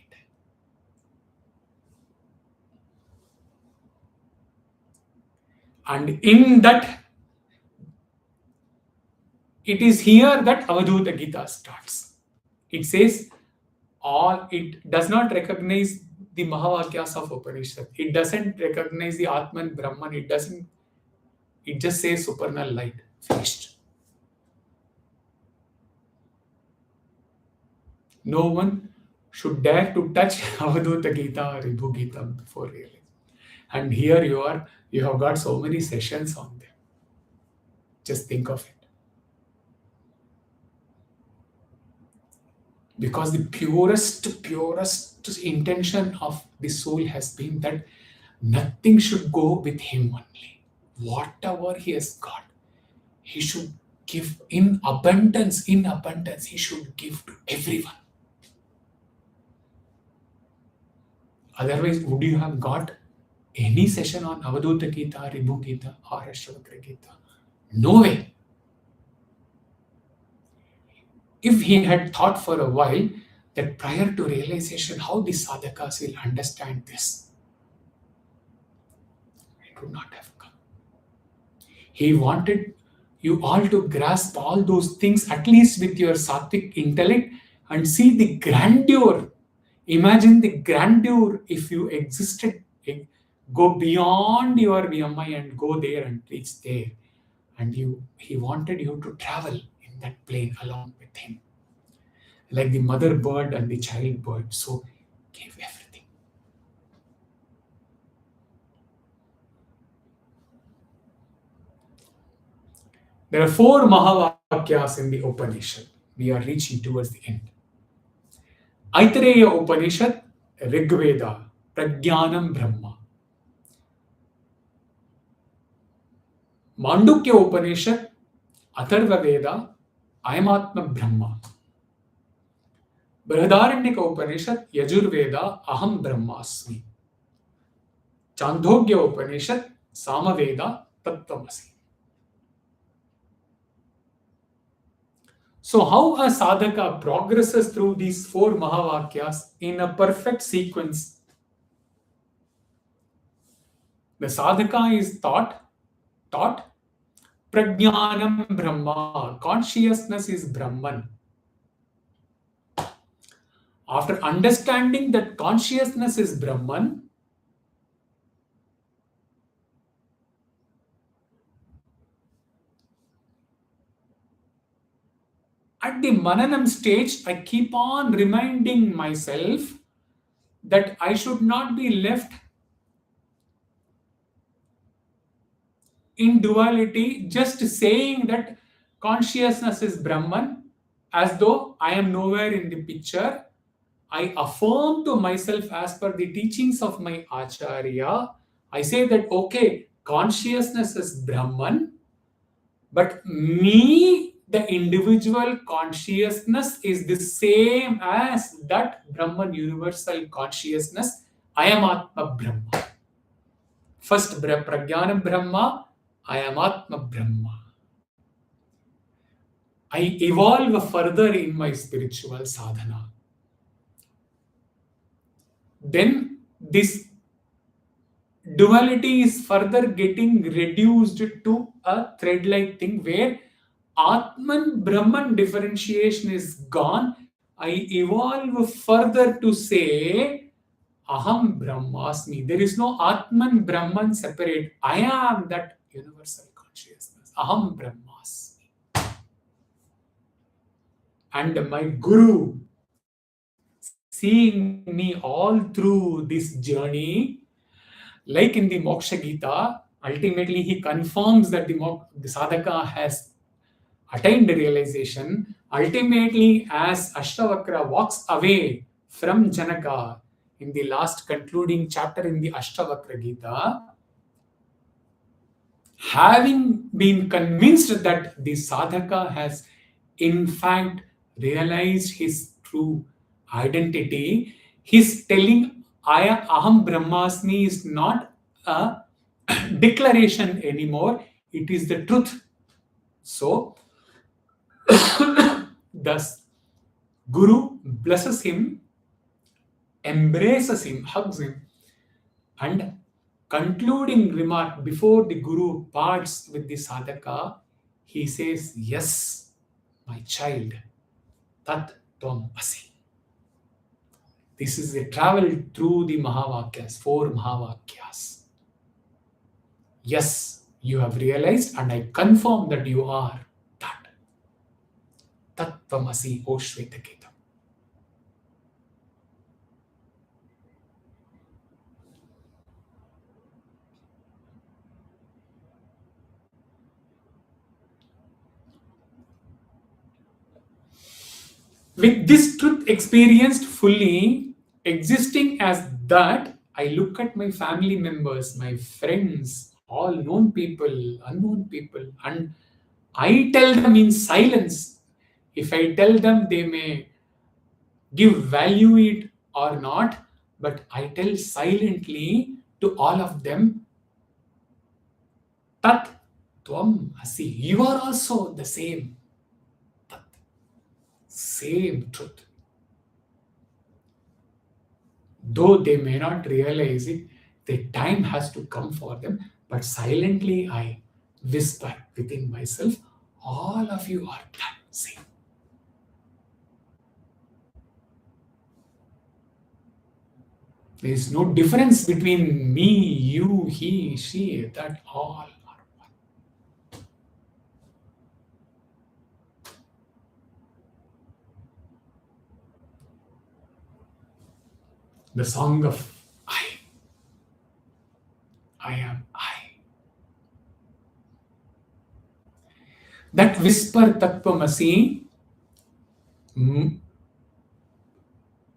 And in that, it is here that Avadhuta Gita starts. It says, all it does not recognize the Mahavakyas of Upanishad. It doesn't recognize the Atman Brahman. It just says supernal light. Finished. No one should dare to touch Avadhuta Gita or Vibhu Gita before realizing. And here you have got so many sessions on them. Just think of it. Because the purest intention of the soul has been that nothing should go with him only. Whatever he has got, he should Give in abundance, in abundance. He should give to everyone. Otherwise, would you have got any session on Avadhuta Gita, Ribhu Gita, or Ashtavakra Gita? No way. If he had thought for a while that prior to realization, how the sadhakas will understand this, it would not have come. He wanted you all to grasp all those things, at least with your sattvic intellect, and see the grandeur. Imagine the grandeur if you existed. Go beyond your VMI and go there and reach there. And he wanted you to travel in that plane along with him. Like the mother bird and the child bird. So gave everything. There are 4 Mahavakyas in the Upanishad. We are reaching towards the end. Aitareya Upanishad, Rigveda, Prajnanam Brahma. Mandukya Upanishad, Atharva Veda, Ayamatma Brahma. Brihadaranyaka Upanishad, Yajurveda, Aham Brahmasmi. Chandogya Upanishad, Samaveda, Tattvamasi. So how a sadhaka progresses through these 4 Mahavakyas in a perfect sequence? The sadhaka is taught, Prajnanam Brahma, consciousness is Brahman. After understanding that consciousness is Brahman, at the Mananam stage, I keep on reminding myself that I should not be left in duality, just saying that consciousness is Brahman, as though I am nowhere in the picture. I affirm to myself as per the teachings of my Acharya. I say that, okay, consciousness is Brahman, but me, the individual consciousness, is the same as that Brahman universal consciousness. I am Atma Brahma. First, Prajnanam Brahma, I am Atma Brahma. I evolve further in my spiritual sadhana. Then this duality is further getting reduced to a thread-like thing where Atman Brahman differentiation is gone. I evolve further to say Aham Brahmasmi. There is no Atman Brahman separate. I am that universal consciousness. Aham Brahmasmi. And my Guru, seeing me all through this journey, like in the Moksha Gita, ultimately he confirms that the sadhaka has attained realization. Ultimately, as Ashtavakra walks away from Janaka in the last concluding chapter in the Ashtavakra Gita, having been convinced that the sadhaka has in fact realized his true identity, he's telling Aham Brahmasmi is not a declaration anymore, it is the truth. So, thus, Guru blesses him, embraces him, hugs him, and concluding remark before the Guru parts with the sadhaka, he says, yes, my child, Tat Tvam Asi. This is a travel through the Mahavakyas, 4 Mahavakyas. Yes, you have realized, and I confirm that you are that. Tat Tvam Asi, O Shvetaketa. With this truth experienced fully, existing as that, I look at my family members, my friends, all known people, unknown people, and I tell them in silence. If I tell them, they may give value it or not, but I tell silently to all of them, Tat Tvam Asi. You are also the same. Tat. Same truth. Though they may not realize it, the time has to come for them, but silently I whisper within myself, all of you are that same. There is no difference between me, you, he, she, that all are one. The song of I am I. That whisper Tattvamasi,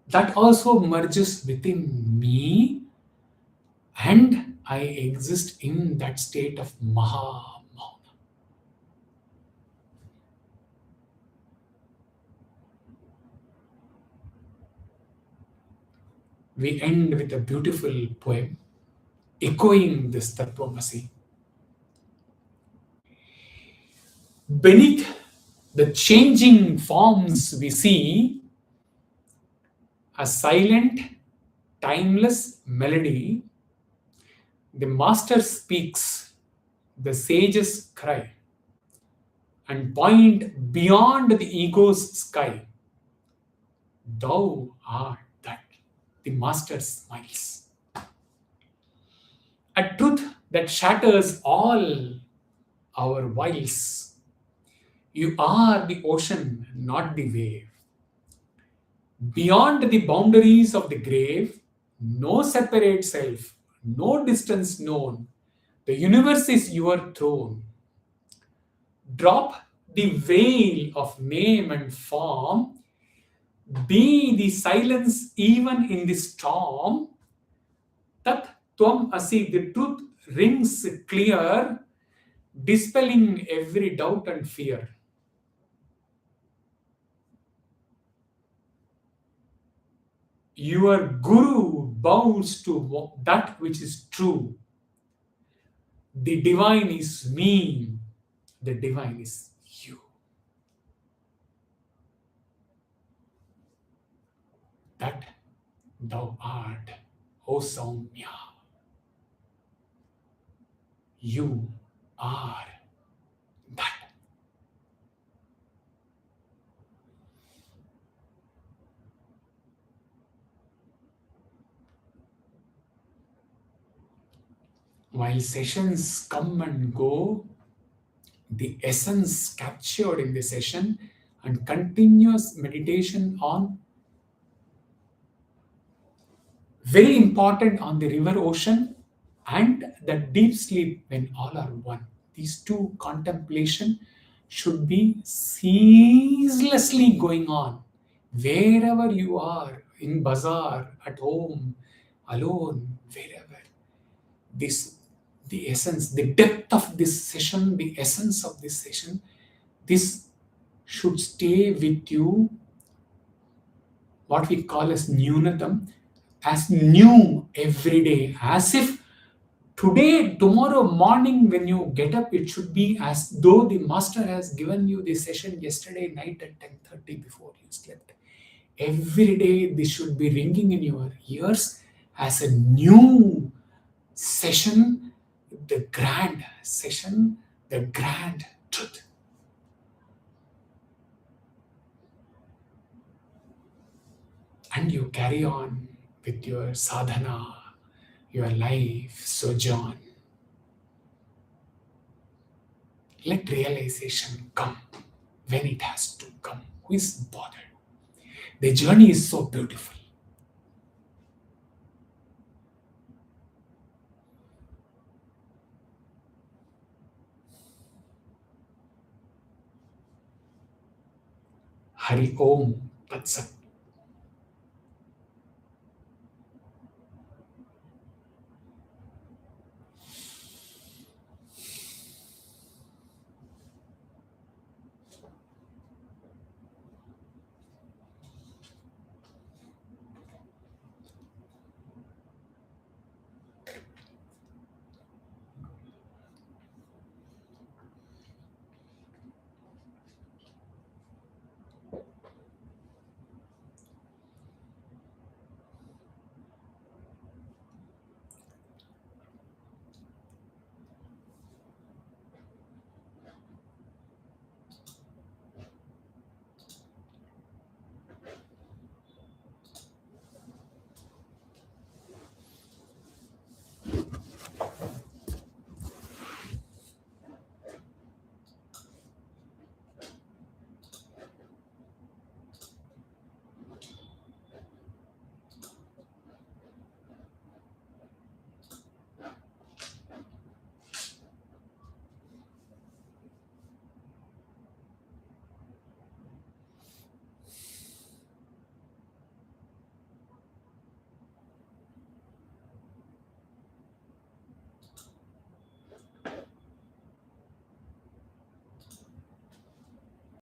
that also merges within me, and I exist in that state of Maha Mauna. We end with a beautiful poem echoing this Tattvamasi. Beneath the changing forms we see, a silent, timeless melody, the master speaks, the sages cry, and point beyond the ego's sky. Thou art that, the master smiles. A truth that shatters all our wiles. You are the ocean, not the wave. Beyond the boundaries of the grave, no separate self, no distance known. The universe is your throne. Drop the veil of name and form. Be the silence even in the storm. Tat Tvam Asi, the truth rings clear, dispelling every doubt and fear. Your Guru bows to that which is true. The divine is me, the divine is you. That thou art, O Saumya. You are that. While sessions come and go, the essence captured in the session and continuous meditation on, very important, on the river ocean and the deep sleep when all are one. These two contemplation should be ceaselessly going on wherever you are, in bazaar, at home, alone, wherever. This, the essence, the depth of this session, the essence of this session, this should stay with you, what we call as Nunatam, as new every day, as if today, tomorrow morning when you get up, it should be as though the master has given you the session yesterday night at 10:30 before you slept. Every day this should be ringing in your ears as a new session, the grand session, the grand truth. And you carry on with your sadhana, your life sojourn. Let realization come when it has to come. Who is bothered? The journey is so beautiful. Hari Om Tat Sat.